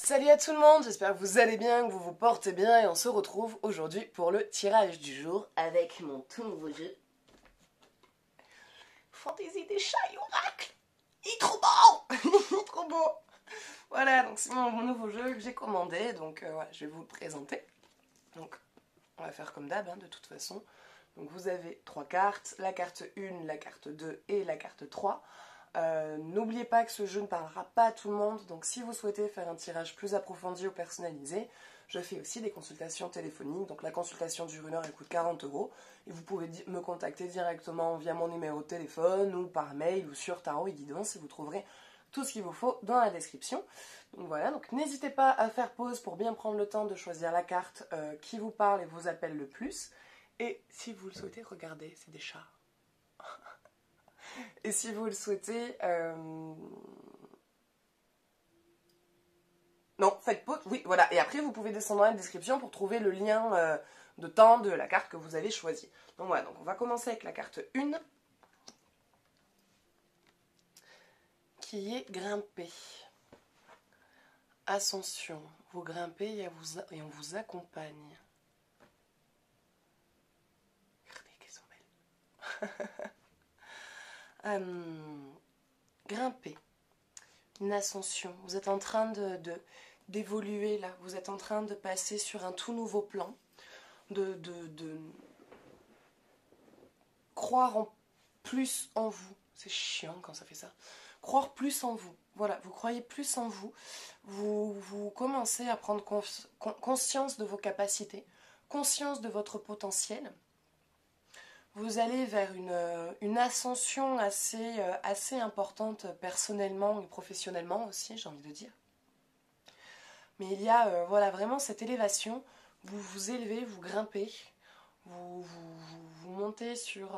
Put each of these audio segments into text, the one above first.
Salut à tout le monde, j'espère que vous allez bien, que vous vous portez bien et on se retrouve aujourd'hui pour le tirage du jour avec mon tout nouveau jeu Fantaisie des chats et oracles. Il est trop beau. Il est trop beau. Voilà, donc c'est mon nouveau jeu que j'ai commandé, donc ouais, je vais vous le présenter. Donc on va faire comme d'hab, de toute façon. Donc vous avez 3 cartes, la carte 1, la carte 2 et la carte 3. N'oubliez pas que ce jeu ne parlera pas à tout le monde, donc si vous souhaitez faire un tirage plus approfondi ou personnalisé, je fais aussi des consultations téléphoniques. Donc la consultation dure 1 heure, elle coûte 40 € et vous pouvez me contacter directement via mon numéro de téléphone ou par mail ou sur Tarot et Guidance et vous trouverez tout ce qu'il vous faut dans la description. Donc voilà, donc n'hésitez pas à faire pause pour bien prendre le temps de choisir la carte qui vous parle et vous appelle le plus. Et si vous le souhaitez, regardez, c'est des chats. Et si vous le souhaitez... Non, faites pause, oui, voilà. Et après, vous pouvez descendre dans la description pour trouver le lien de temps de la carte que vous avez choisie. Donc voilà, donc on va commencer avec la carte 1, qui est grimper. Ascension, vous grimpez et on vous accompagne. Regardez qu'elles sont belles. Grimper. Une ascension. Vous êtes en train d'évoluer là. Vous êtes en train de passer sur un tout nouveau plan. De croire plus en vous. C'est chiant quand ça fait ça. Croire plus en vous. Voilà, vous croyez plus en vous. Vous commencez à prendre conscience de vos capacités, conscience de votre potentiel. Vous allez vers une ascension assez importante personnellement et professionnellement aussi, j'ai envie de dire. Mais il y a voilà, vraiment cette élévation, vous vous élevez, vous grimpez, vous montez sur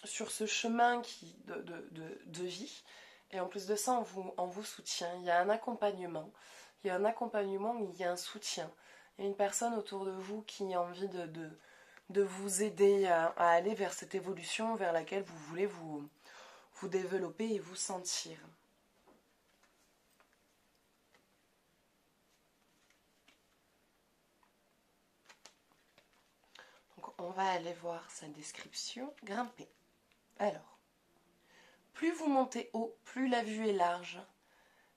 ce chemin de vie. Et en plus de ça, on vous soutient. Il y a un accompagnement. Il y a un accompagnement, il y a un soutien. Il y a une personne autour de vous qui a envie de vous aider à aller vers cette évolution vers laquelle vous voulez vous développer et vous sentir. Donc on va aller voir sa description. Grimper. Alors, plus vous montez haut, plus la vue est large.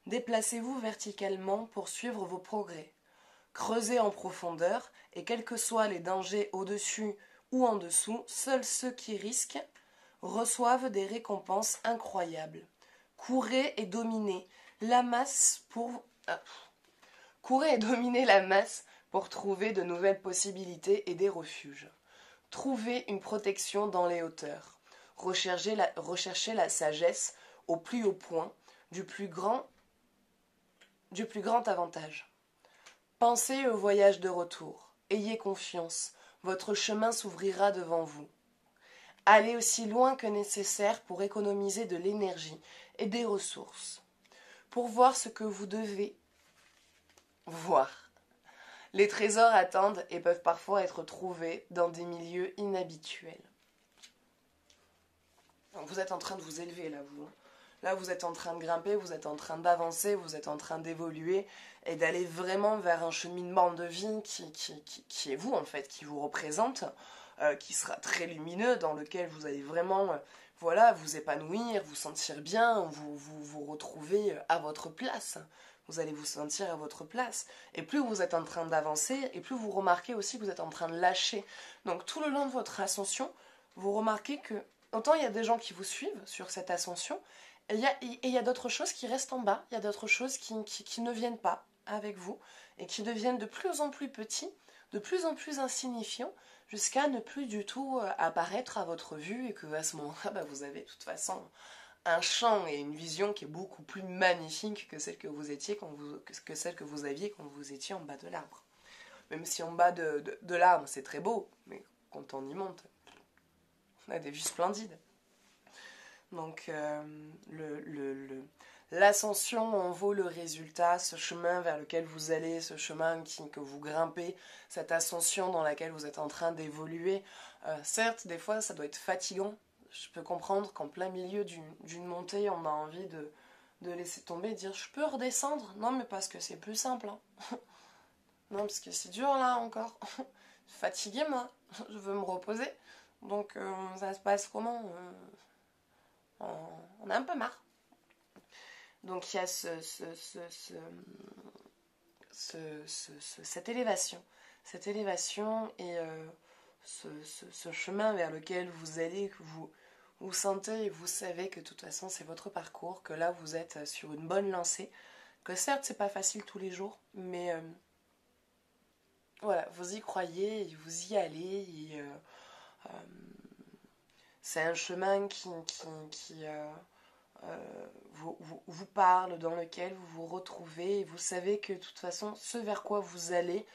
Déplacez-vous verticalement pour suivre vos progrès. Creusez en profondeur et quels que soient les dangers au-dessus ou en dessous, seuls ceux qui risquent reçoivent des récompenses incroyables. Courez et dominez la masse pour trouver de nouvelles possibilités et des refuges. Trouvez une protection dans les hauteurs. Recherchez la sagesse au plus haut point du plus grand avantage. Pensez au voyage de retour. Ayez confiance, votre chemin s'ouvrira devant vous. Allez aussi loin que nécessaire pour économiser de l'énergie et des ressources. Pour voir ce que vous devez voir. Les trésors attendent et peuvent parfois être trouvés dans des milieux inhabituels. Donc vous êtes en train de vous élever là, vous. Là, vous êtes en train de grimper, vous êtes en train d'avancer, vous êtes en train d'évoluer et d'aller vraiment vers un cheminement de vie qui est vous, en fait, qui vous représente, qui sera très lumineux, dans lequel vous allez vraiment voilà, vous épanouir, vous sentir bien, vous retrouver à votre place. Vous allez vous sentir à votre place. Et plus vous êtes en train d'avancer, et plus vous remarquez aussi que vous êtes en train de lâcher. Donc tout le long de votre ascension, vous remarquez que autant il y a des gens qui vous suivent sur cette ascension, et il y a d'autres choses qui restent en bas, il y a d'autres choses qui ne viennent pas avec vous, et qui deviennent de plus en plus petits, de plus en plus insignifiants, jusqu'à ne plus du tout apparaître à votre vue, et que à ce moment-là, vous avez de toute façon un champ et une vision qui est beaucoup plus magnifique que celle que vous aviez quand vous étiez en bas de l'arbre. Même si en bas de l'arbre c'est très beau, mais quand on y monte, on a des vues splendides. Donc l'ascension en vaut le résultat, ce chemin vers lequel vous allez, ce chemin que vous grimpez, cette ascension dans laquelle vous êtes en train d'évoluer. Certes, des fois ça doit être fatigant. Je peux comprendre qu'en plein milieu d'une montée, on a envie de laisser tomber, de dire je peux redescendre. Non, mais parce que c'est plus simple. Hein. Non, parce que c'est dur là encore. Fatiguée moi, je veux me reposer. Donc ça se passe comment on a un peu marre. Donc il y a cette élévation. Cette élévation et ce chemin vers lequel vous allez, que vous sentez et vous savez que de toute façon c'est votre parcours, que là vous êtes sur une bonne lancée, que certes c'est pas facile tous les jours, mais voilà, vous y croyez, et vous y allez, et c'est un chemin qui vous parle, dans lequel vous vous retrouvez, et vous savez que de toute façon ce vers quoi vous allez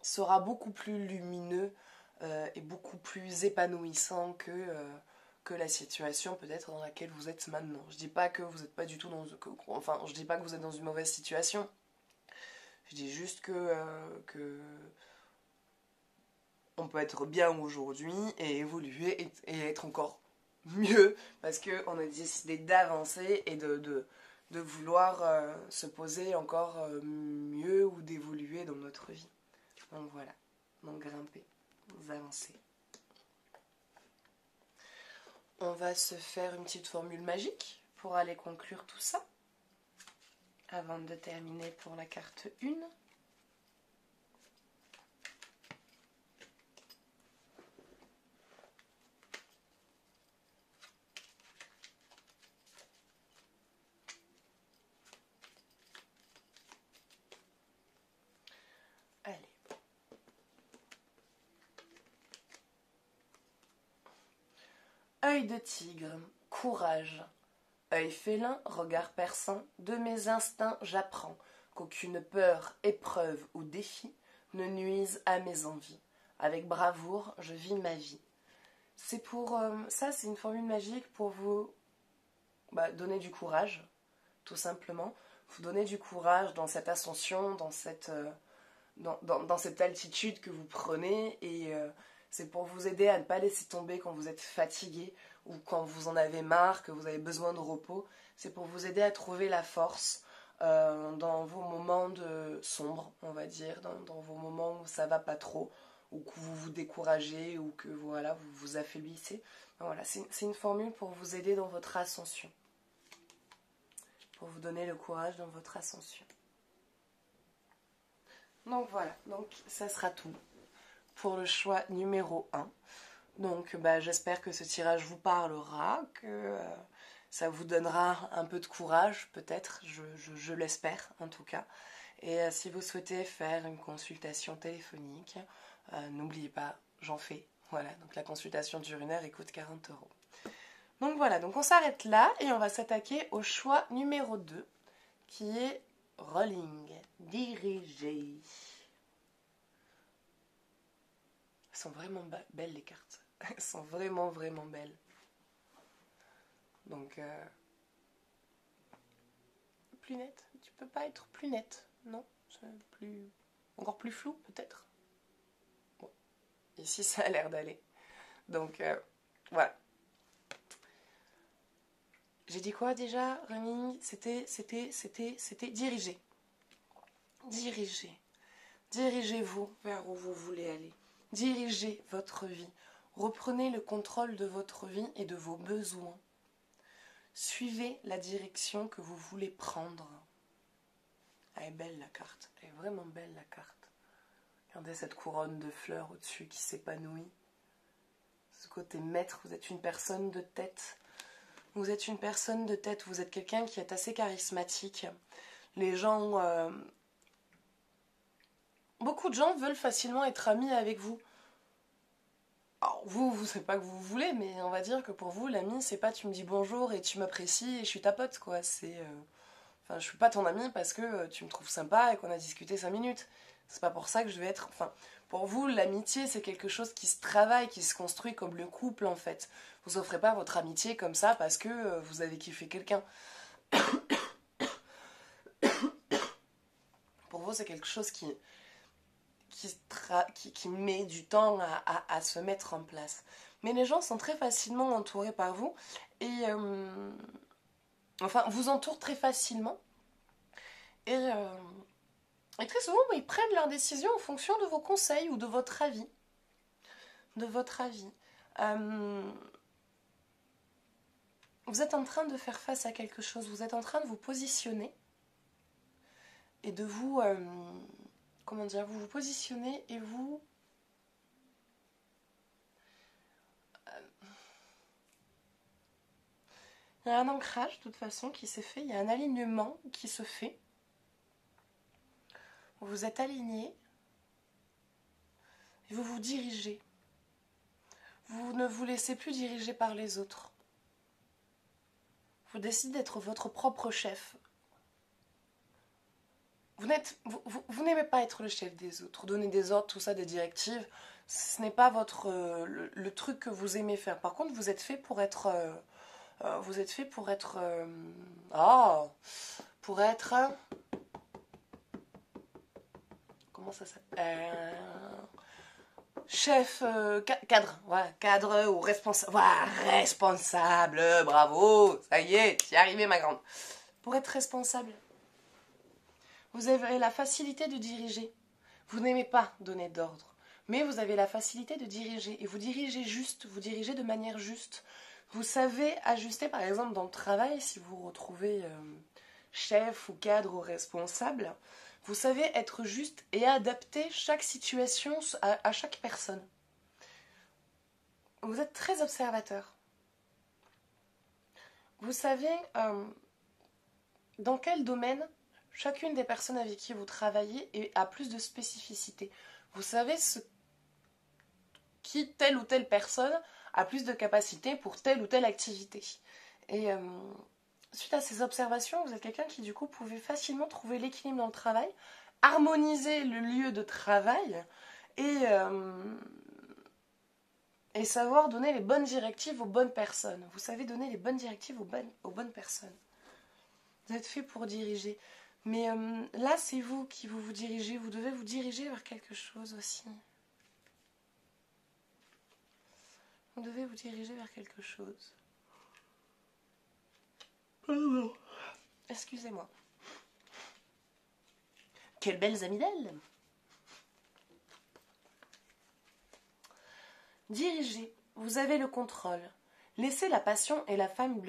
sera beaucoup plus lumineux et beaucoup plus épanouissant que la situation peut-être dans laquelle vous êtes maintenant. Je dis pas que vous n'êtes pas du tout dans... Enfin, je dis pas que vous êtes dans une mauvaise situation. Je dis juste que on peut être bien aujourd'hui et évoluer et être encore mieux parce qu'on a décidé d'avancer et de vouloir se poser encore mieux ou d'évoluer dans notre vie. Donc voilà, donc grimper, vous avancez. On va se faire une petite formule magique pour aller conclure tout ça. Avant de terminer pour la carte 1. Allez. Œil de tigre, courage. Œil félin, regard perçant, de mes instincts j'apprends qu'aucune peur, épreuve ou défi ne nuise à mes envies. Avec bravoure, je vis ma vie. C'est pour ça, c'est une formule magique pour vous donner du courage, tout simplement. Vous donner du courage dans cette ascension, dans cette altitude que vous prenez, et c'est pour vous aider à ne pas laisser tomber quand vous êtes fatigué ou quand vous en avez marre, que vous avez besoin de repos. C'est pour vous aider à trouver la force dans vos moments de sombre, on va dire, dans vos moments où ça va pas trop, ou que vous vous découragez, ou que voilà, vous vous affaiblissez. Voilà, c'est une formule pour vous aider dans votre ascension, pour vous donner le courage dans votre ascension. Donc voilà, donc ça sera tout pour le choix numéro 1. Donc j'espère que ce tirage vous parlera, que ça vous donnera un peu de courage peut-être, je l'espère en tout cas. Et si vous souhaitez faire une consultation téléphonique, n'oubliez pas, j'en fais. Voilà, donc la consultation dure 1 heure et coûte 40 euros. Donc voilà, donc on s'arrête là et on va s'attaquer au choix numéro 2 qui est Rolling, diriger. Elles sont vraiment belles les cartes. Elles sont vraiment vraiment belles. Donc plus nette. Tu peux pas être plus nette, non? Encore plus flou peut-être. Bon, ici ça a l'air d'aller. Donc voilà. J'ai dit quoi déjà? Running, c'était diriger. Dirigez. Dirigez-vous vers où vous voulez aller. Dirigez votre vie. Reprenez le contrôle de votre vie et de vos besoins. Suivez la direction que vous voulez prendre. Elle est belle la carte. Elle est vraiment belle la carte. Regardez cette couronne de fleurs au-dessus qui s'épanouit. Ce côté maître, vous êtes une personne de tête. Vous êtes une personne de tête. Vous êtes quelqu'un qui est assez charismatique. Les gens... Beaucoup de gens veulent facilement être amis avec vous. Alors vous savez pas que vous voulez, mais on va dire que pour vous, l'ami, c'est pas tu me dis bonjour et tu m'apprécies et je suis ta pote, quoi. C'est... Enfin, je suis pas ton ami parce que tu me trouves sympa et qu'on a discuté 5 minutes. C'est pas pour ça que je vais être... Enfin, pour vous, l'amitié, c'est quelque chose qui se travaille, qui se construit comme le couple, en fait. Vous offrez pas votre amitié comme ça parce que vous avez kiffé quelqu'un. Pour vous, c'est quelque chose qui met du temps à se mettre en place. Mais les gens sont très facilement entourés par vous et enfin vous entourent très facilement et, très souvent ils prennent leurs décisions en fonction de vos conseils ou de votre avis. De votre avis. Vous êtes en train de faire face à quelque chose, vous êtes en train de vous positionner et de vous, comment dire, vous vous positionnez et vous, il y a un ancrage de toute façon qui s'est fait, il y a un alignement qui se fait. Vous êtes aligné et vous vous dirigez. Vous ne vous laissez plus diriger par les autres. Vous décidez d'être votre propre chef. Vous n'aimez pas être le chef des autres, donner des ordres, tout ça, des directives. Ce n'est pas votre le truc que vous aimez faire. Par contre, vous êtes fait pour être vous êtes fait pour être pour être comment ça s'appelle, chef, cadre, voilà, cadre ou responsable, voilà, responsable, bravo, ça y est, t'y es arrivé ma grande. Pour être responsable, vous avez la facilité de diriger. Vous n'aimez pas donner d'ordre, mais vous avez la facilité de diriger. Et vous dirigez juste, vous dirigez de manière juste. Vous savez ajuster, par exemple, dans le travail, si vous vous retrouvez chef ou cadre ou responsable, vous savez être juste et adapter chaque situation à chaque personne. Vous êtes très observateur. Vous savez dans quel domaine chacune des personnes avec qui vous travaillez a plus de spécificité. Vous savez qui telle ou telle personne a plus de capacité pour telle ou telle activité. Et suite à ces observations, vous êtes quelqu'un qui du coup pouvait facilement trouver l'équilibre dans le travail, harmoniser le lieu de travail et savoir donner les bonnes directives aux bonnes personnes. Vous savez donner les bonnes directives aux bonnes personnes. Vous êtes fait pour diriger. Mais là, c'est vous qui vous dirigez. Vous devez vous diriger vers quelque chose aussi. Vous devez vous diriger vers quelque chose. Pardon. Excusez-moi. Quelles belles amygdales! Dirigez. Vous avez le contrôle. Laissez la passion et la flamme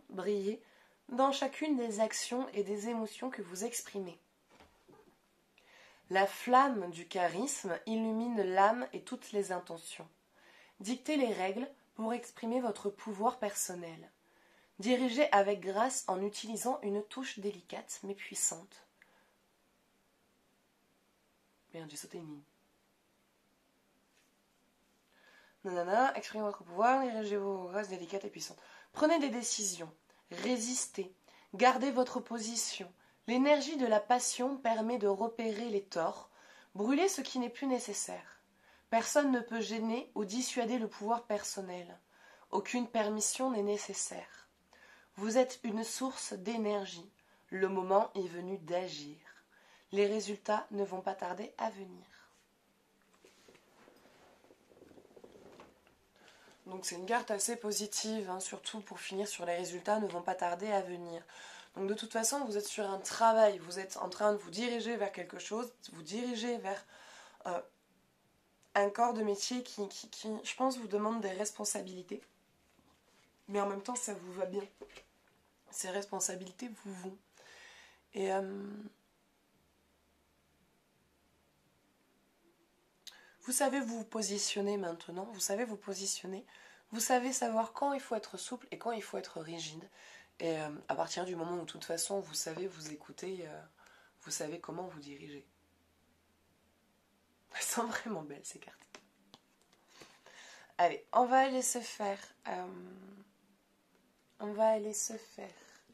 briller dans chacune des actions et des émotions que vous exprimez. La flamme du charisme illumine l'âme et toutes les intentions. Dictez les règles pour exprimer votre pouvoir personnel. Dirigez avec grâce en utilisant une touche délicate mais puissante. Merde, j'ai sauté une ligne. Nanana, exprimez votre pouvoir, dirigez vos grâces délicates et puissantes. Prenez des décisions, résistez, gardez votre position. L'énergie de la passion permet de repérer les torts, brûler ce qui n'est plus nécessaire. Personne ne peut gêner ou dissuader le pouvoir personnel. Aucune permission n'est nécessaire. Vous êtes une source d'énergie. Le moment est venu d'agir. Les résultats ne vont pas tarder à venir. Donc c'est une carte assez positive, hein, surtout pour finir sur les résultats ne vont pas tarder à venir. Donc de toute façon, vous êtes sur un travail, vous êtes en train de vous diriger vers quelque chose, vous dirigez vers un corps de métier qui, je pense, vous demande des responsabilités. Mais en même temps, ça vous va bien. Ces responsabilités vous vont. Et vous savez vous positionner maintenant, vous savez vous positionner, vous savez savoir quand il faut être souple et quand il faut être rigide. Et à partir du moment où de toute façon vous savez vous écouter, vous savez comment vous diriger. Elles sont vraiment belles ces cartes. Allez, on va aller se faire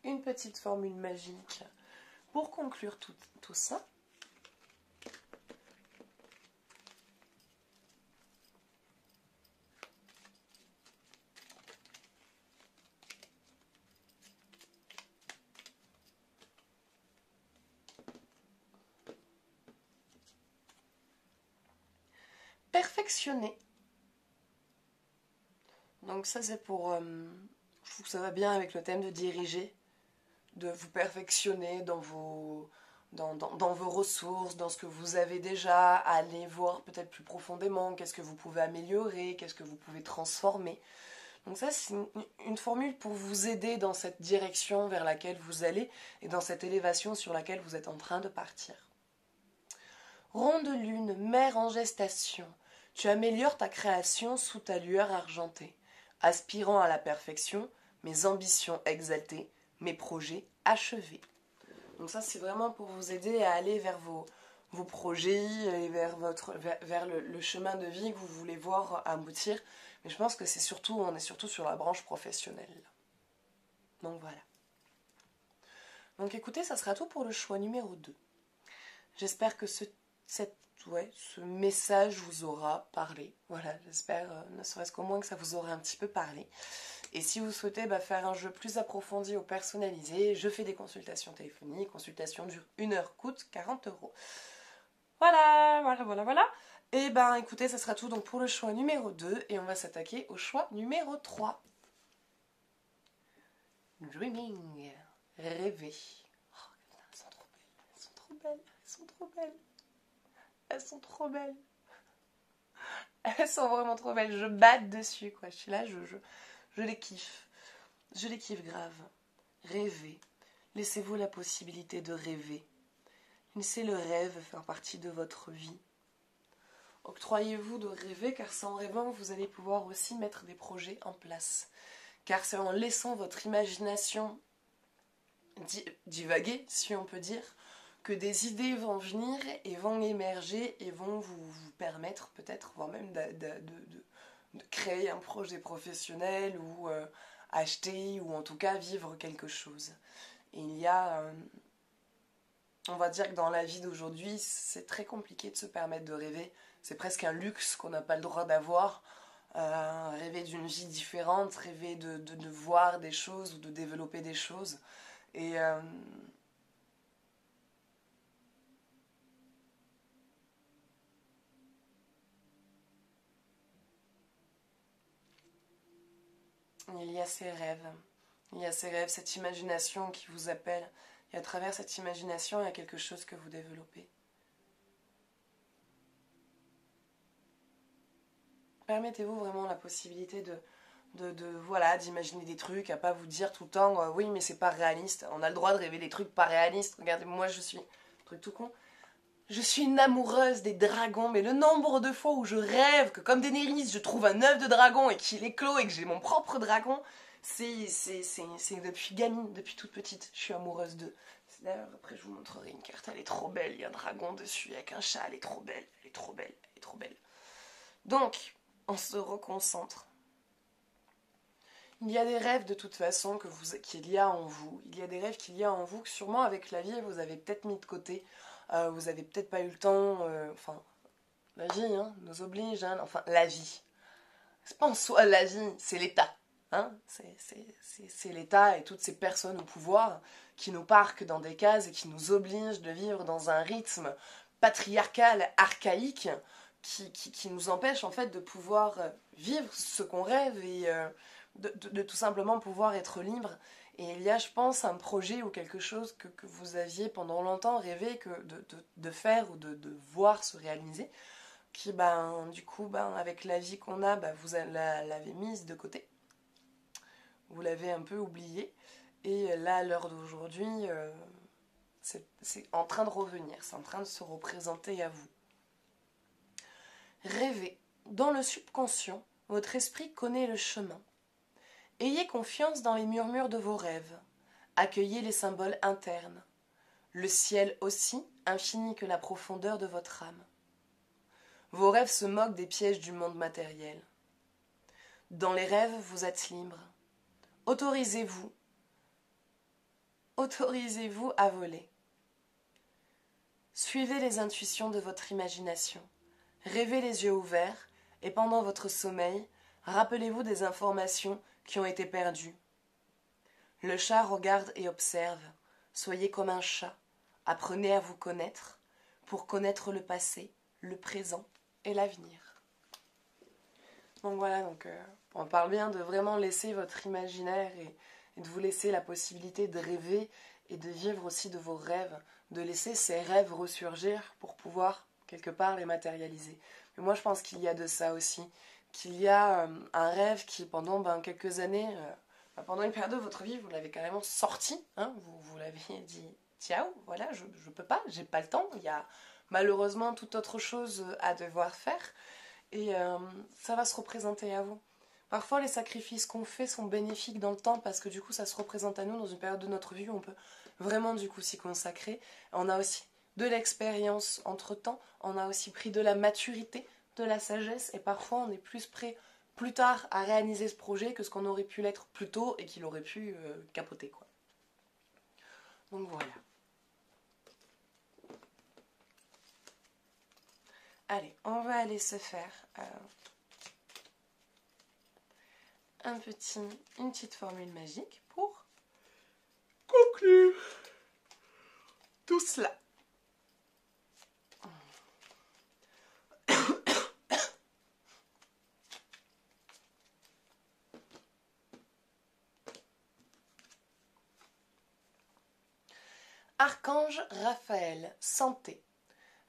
une petite formule magique pour conclure tout ça. Perfectionner Donc ça c'est pour... je trouve que ça va bien avec le thème de diriger, de vous perfectionner dans vos ressources, dans ce que vous avez déjà, aller voir peut-être plus profondément, qu'est-ce que vous pouvez améliorer, qu'est-ce que vous pouvez transformer. Donc ça, c'est une formule pour vous aider dans cette direction vers laquelle vous allez et dans cette élévation sur laquelle vous êtes en train de partir. Ronde lune, mère en gestation, tu améliores ta création sous ta lueur argentée, aspirant à la perfection, mes ambitions exaltées, mes projets achevés. Donc ça, c'est vraiment pour vous aider à aller vers vos projets et vers le chemin de vie que vous voulez voir aboutir. Mais je pense que on est surtout sur la branche professionnelle. Donc voilà. Donc écoutez, ça sera tout pour le choix numéro 2. J'espère que ce message vous aura parlé. Voilà, j'espère, ne serait-ce qu'au moins que ça vous aura un petit peu parlé. Et si vous souhaitez faire un jeu plus approfondi ou personnalisé, je fais des consultations téléphoniques. Consultation dure 1 heure, coûte 40 €. Voilà. Et écoutez, ça sera tout donc pour le choix numéro 2. Et on va s'attaquer au choix numéro 3. Dreaming. Rêver. Oh, putain, elles sont trop belles. Elles sont trop belles. Elles sont trop belles. Elles sont trop belles. Elles sont vraiment trop belles. Je batte dessus, quoi. Je suis là, je les kiffe. Je les kiffe grave. Rêver. Laissez-vous la possibilité de rêver. Laissez le rêve faire partie de votre vie. Octroyez-vous de rêver, car c'est en rêvant que vous allez pouvoir aussi mettre des projets en place. Car c'est en laissant votre imagination divaguer, si on peut dire, que des idées vont venir et vont émerger et vont vous permettre peut-être, voire même de créer un projet professionnel ou acheter ou en tout cas vivre quelque chose. Et il y a... on va dire que dans la vie d'aujourd'hui, c'est très compliqué de se permettre de rêver. C'est presque un luxe qu'on n'a pas le droit d'avoir. Rêver d'une vie différente, rêver de voir des choses ou de développer des choses. Et il y a ces rêves. Il y a ces rêves, cette imagination qui vous appelle. Et à travers cette imagination, il y a quelque chose que vous développez. Permettez-vous vraiment la possibilité d'imaginer des trucs, à pas vous dire tout le temps oui mais c'est pas réaliste. On a le droit de rêver des trucs pas réalistes. Regardez, moi je suis truc tout con. Je suis une amoureuse des dragons, mais le nombre de fois où je rêve que comme Daenerys, je trouve un œuf de dragon et qu'il éclot et que j'ai mon propre dragon, c'est depuis gamine, depuis toute petite, je suis amoureuse d'eux. D'ailleurs, après je vous montrerai une carte, elle est trop belle, il y a un dragon dessus avec un chat, elle est trop belle, elle est trop belle, elle est trop belle. Donc, on se reconcentre. Il y a des rêves de toute façon qu'il y a en vous. Il y a des rêves qu'il y a en vous que sûrement avec la vie vous avez peut-être mis de côté. Vous avez peut-être pas eu le temps. La vie nous oblige. La vie. C'est pas en soi la vie, c'est l'État. C'est l'État et toutes ces personnes au pouvoir qui nous parquent dans des cases et qui nous obligent de vivre dans un rythme patriarcal, archaïque, qui nous empêche en fait de pouvoir vivre ce qu'on rêve et de tout simplement pouvoir être libre. Et il y a, je pense, un projet ou quelque chose que vous aviez pendant longtemps rêvé de faire ou de voir se réaliser, qui, du coup, avec la vie qu'on a, vous l'avez mise de côté. Vous l'avez un peu oublié. Et là, à l'heure d'aujourd'hui, c'est en train de revenir, c'est en train de se représenter à vous. Rêvez. Dans le subconscient, votre esprit connaît le chemin. Ayez confiance dans les murmures de vos rêves. Accueillez les symboles internes. Le ciel aussi, infini que la profondeur de votre âme. Vos rêves se moquent des pièges du monde matériel. Dans les rêves, vous êtes libre. Autorisez-vous à voler. Suivez les intuitions de votre imagination. Rêvez les yeux ouverts et pendant votre sommeil, rappelez-vous des informations qui ont été perdues. Le chat regarde et observe. Soyez comme un chat. Apprenez à vous connaître pour connaître le passé, le présent et l'avenir. Donc voilà, on parle bien de vraiment laisser votre imaginaire et de vous laisser la possibilité de rêver et de vivre aussi de vos rêves, de laisser ces rêves ressurgir pour pouvoir quelque part les matérialiser. Mais moi je pense qu'il y a de ça aussi, qu'il y a un rêve qui pendant quelques années, pendant une période de votre vie, vous l'avez carrément sorti, hein, vous l'avez dit ciao, voilà, je peux pas, j'ai pas le temps, il y a malheureusement toute autre chose à devoir faire et ça va se représenter à vous. Parfois les sacrifices qu'on fait sont bénéfiques dans le temps parce que du coup ça se représente à nous dans une période de notre vie où on peut vraiment du coup s'y consacrer. On a aussi de l'expérience entre temps, on a aussi pris de la maturité, de la sagesse et parfois on est plus prêt plus tard à réaliser ce projet que ce qu'on aurait pu l'être plus tôt et qu'il aurait pu capoter quoi. Donc voilà. Allez, on va aller se faire une petite formule magique pour conclure tout cela. Archange Raphaël, santé.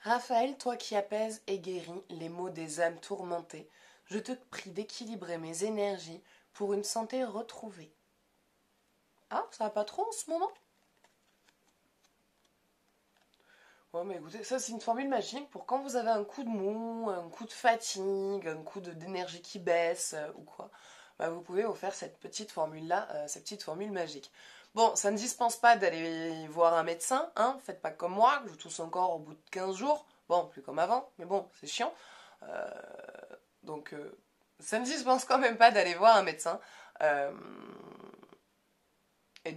Raphaël, toi qui apaises et guéris les maux des âmes tourmentées, je te prie d'équilibrer mes énergies pour une santé retrouvée. Ah, ça va pas trop en ce moment? Ouais, mais écoutez, ça c'est une formule magique pour quand vous avez un coup de mou, un coup de fatigue, un coup d'énergie qui baisse ou quoi, vous pouvez vous faire cette petite formule-là, cette petite formule magique. Bon, ça ne dispense pas d'aller voir un médecin, hein, faites pas comme moi, je tousse encore au bout de 15 jours, bon, plus comme avant, mais bon, c'est chiant. Euh, donc, ça ne dispense quand même pas d'aller voir un médecin. Et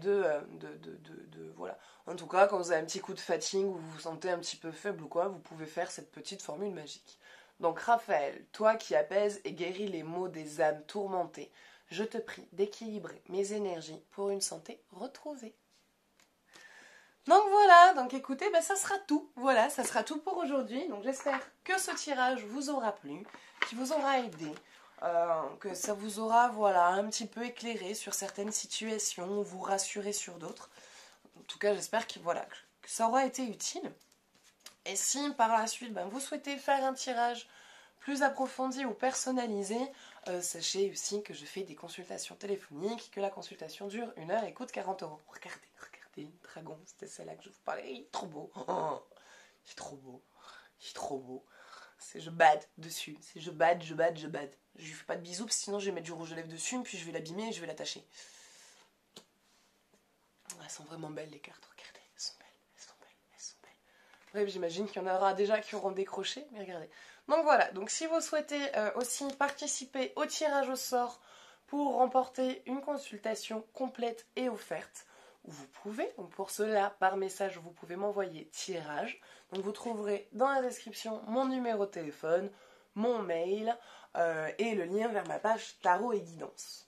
voilà. En tout cas, quand vous avez un petit coup de fatigue ou vous vous sentez un petit peu faible ou quoi, vous pouvez faire cette petite formule magique. Donc Raphaël, toi qui apaises et guéris les maux des âmes tourmentées, je te prie d'équilibrer mes énergies pour une santé retrouvée. Donc voilà, donc écoutez, ça sera tout. Voilà, ça sera tout pour aujourd'hui. Donc j'espère que ce tirage vous aura plu, qu'il vous aura aidé. Que ça vous aura un petit peu éclairé sur certaines situations, vous rassurer sur d'autres. En tout cas, j'espère que ça aura été utile. Et si par la suite, vous souhaitez faire un tirage plus approfondi ou personnalisé, sachez aussi que je fais des consultations téléphoniques, que la consultation dure 1 heure et coûte 40 €. Regardez, dragon, c'était celle-là que je vous parlais. Il est trop beau. Oh, il est trop beau. Il est trop beau. Je bade dessus. Je bade. Je lui fais pas de bisous, parce que sinon je vais mettre du rouge à lèvres dessus, puis je vais l'abîmer et je vais l'attacher. Elles sont vraiment belles les cartes, regardez. Elles sont belles. Bref, j'imagine qu'il y en aura déjà qui auront décroché, mais regardez. Donc voilà, donc si vous souhaitez aussi participer au tirage au sort pour remporter une consultation complète et offerte, vous pouvez, donc pour cela, par message, vous pouvez m'envoyer tirage. Donc vous trouverez dans la description mon numéro de téléphone, mon mail et le lien vers ma page Tarot et Guidance.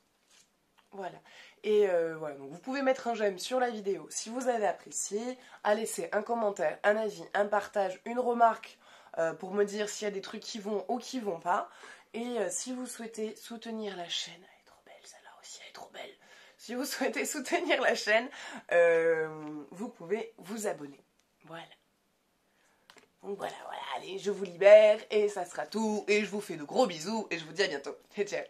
Voilà. Et voilà, donc vous pouvez mettre un j'aime sur la vidéo si vous avez apprécié, à laisser un commentaire, un avis, un partage, une remarque pour me dire s'il y a des trucs qui vont ou qui vont pas. Et si vous souhaitez soutenir la chaîne, elle est trop belle, celle-là aussi, elle est trop belle. Si vous souhaitez soutenir la chaîne, vous pouvez vous abonner. Voilà. Donc voilà, allez, je vous libère et ça sera tout. Et je vous fais de gros bisous et je vous dis à bientôt. Ciao.